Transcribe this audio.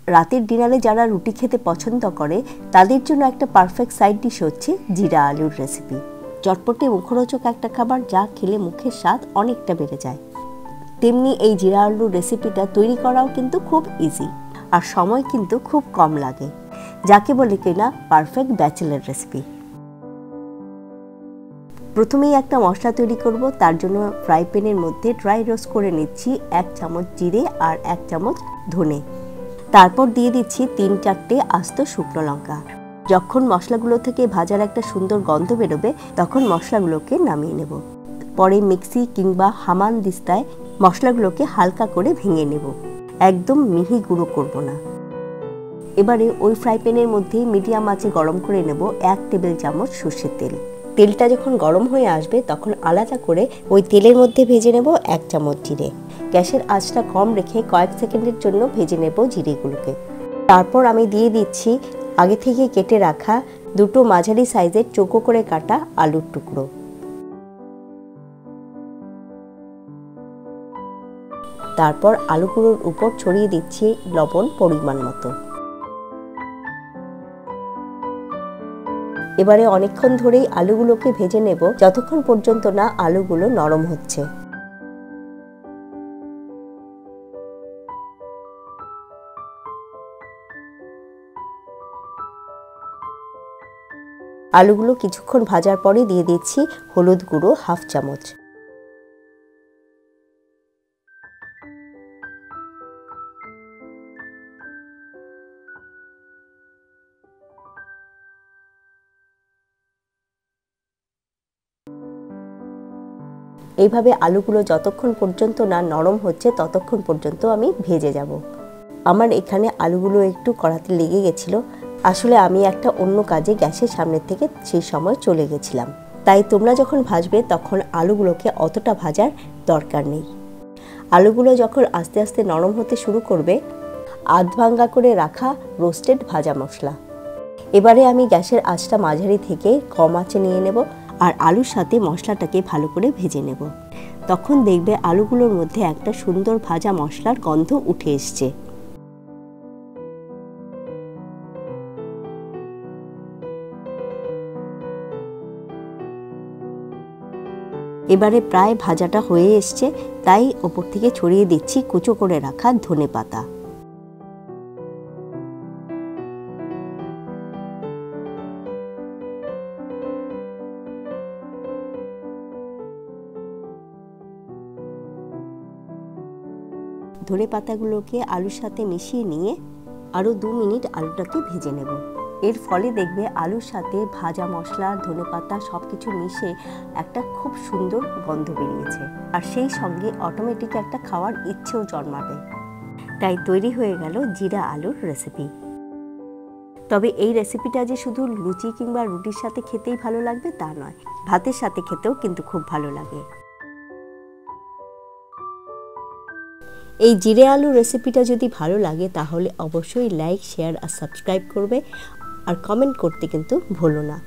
রাতের ডিনারে যারা রুটি খেতে পছন্দ করে তাদের জন্য একটা পারফেক্ট সাইড ডিশ হচ্ছে জিরা আলুর রেসিপি। চটপটে মুখরোচক একটা খাবার যা খেলে মুখের স্বাদ অনেকটা বেড়ে যায়। তেমনি এই জিরা আলুর রেসিপিটা তৈরি করাও কিন্তু খুব ইজি, আর সময় কিন্তু খুব কম লাগে, যাকে বলে কিনা পারফেক্ট ব্যাচেলার রেসিপি। প্রথমেই একটা মশলা তৈরি করব। তার জন্য ফ্রাই প্যানের মধ্যে ড্রাই রোস্ট করে নিচ্ছি 1 চামচ জিরে আর 1 চামচ ধনে। তারপর দিয়ে দিচ্ছি 3-4টে আস্ত শুকনো লঙ্কা। যখন মশলাগুলো থেকে ভাজার একটা সুন্দর গন্ধ বেরোবে তখন মশলাগুলোকে নামিয়ে নেব। পরে মিক্সি কিংবা হামান দিস্তায় মশলাগুলোকে হালকা করে ভেঙে নেব, একদম মিহি গুঁড়ো করব না। এবারে ওই ফ্রাই প্যানের মধ্যে মিডিয়াম আঁচে গরম করে নেব 1 টেবিল চামচ সর্ষের তেল। তেলটা যখন গরম হয়ে আসবে তখন আলাদা করে ওই তেলের মধ্যে ভেজে নেব 1 চামচ জিরে। গ্যাসের আঁচটা কম রেখে কয়েক সেকেন্ডের জন্য ভেজে নেব জিরেগুলোকে। তারপর আমি দিয়ে দিচ্ছি আগে থেকে কেটে রাখা 2টো মাঝারি সাইজের চৌকো করে কাটা আলুর টুকরো। তারপর আলুগুলোর উপর ছড়িয়ে দিচ্ছি লবণ পরিমাণ মতো। এবারে অনেকক্ষণ ধরেই আলুগুলোকে ভেজে নেব যতক্ষণ পর্যন্ত না আলুগুলো নরম হচ্ছে। আলুগুলো কিছুক্ষণ ভাজার পরে দিয়ে দিচ্ছি হলুদ গুঁড়ো 1/2 চামচ। এইভাবে আলুগুলো যতক্ষণ পর্যন্ত না নরম হচ্ছে ততক্ষণ পর্যন্ত আমি ভেজে যাব। আমার এখানে আলুগুলো একটু কড়াতে লেগে গেছিল, আসলে আমি একটা অন্য কাজে গ্যাসের সামনে থেকে সেই সময় চলে গেছিলাম। তাই তোমরা যখন ভাজবে তখন আলুগুলোকে অতটা ভাজার দরকার নেই। আলুগুলো যখন আস্তে আস্তে নরম হতে শুরু করবে, আধ ভাঙ্গা করে রাখা রোস্টেড ভাজা মশলা। এবারে আমি গ্যাসের আঁচটা মাঝারি থেকে কম আঁচে নিয়ে নেব আর আলুর সাথে মশলাটাকে ভালো করে ভেজে নেব। তখন দেখবে আলুগুলোর মধ্যে একটা সুন্দর ভাজা মশলার গন্ধ উঠে এসছে। এবারে প্রায় ভাজাটা হয়ে এসছে, তাই ওপর থেকে ছড়িয়ে দিচ্ছি কুচো করে রাখা ধনেপাতা। ধনেপাতাগুলোকে আলুর সাথে মিশিয়ে নিয়ে আরও 2 মিনিট আলুটাকে ভেজে নেব। এর ফলে দেখবে আলুর সাথে ভাজা মশলা ধনেপাতা সবকিছু মিশে একটা খুব সুন্দর গন্ধ বেরিয়েছে, আর সেই সঙ্গে অটোমেটিক একটা খাওয়ার ইচ্ছেও জন্মাবে। তাই তৈরি হয়ে গেল জিরা আলুর রেসিপি। তবে এই রেসিপিটা যে শুধু লুচি কিংবা রুটির সাথে খেতেই ভালো লাগবে তা নয়, ভাতের সাথে খেতেও কিন্তু খুব ভালো লাগে। এই জিরে আলু রেসিপিটা যদি ভালো লাগে তাহলে অবশ্যই লাইক, শেয়ার আর সাবস্ক্রাইব করবে, আর কমেন্ট করতে কিন্তু ভুলো না।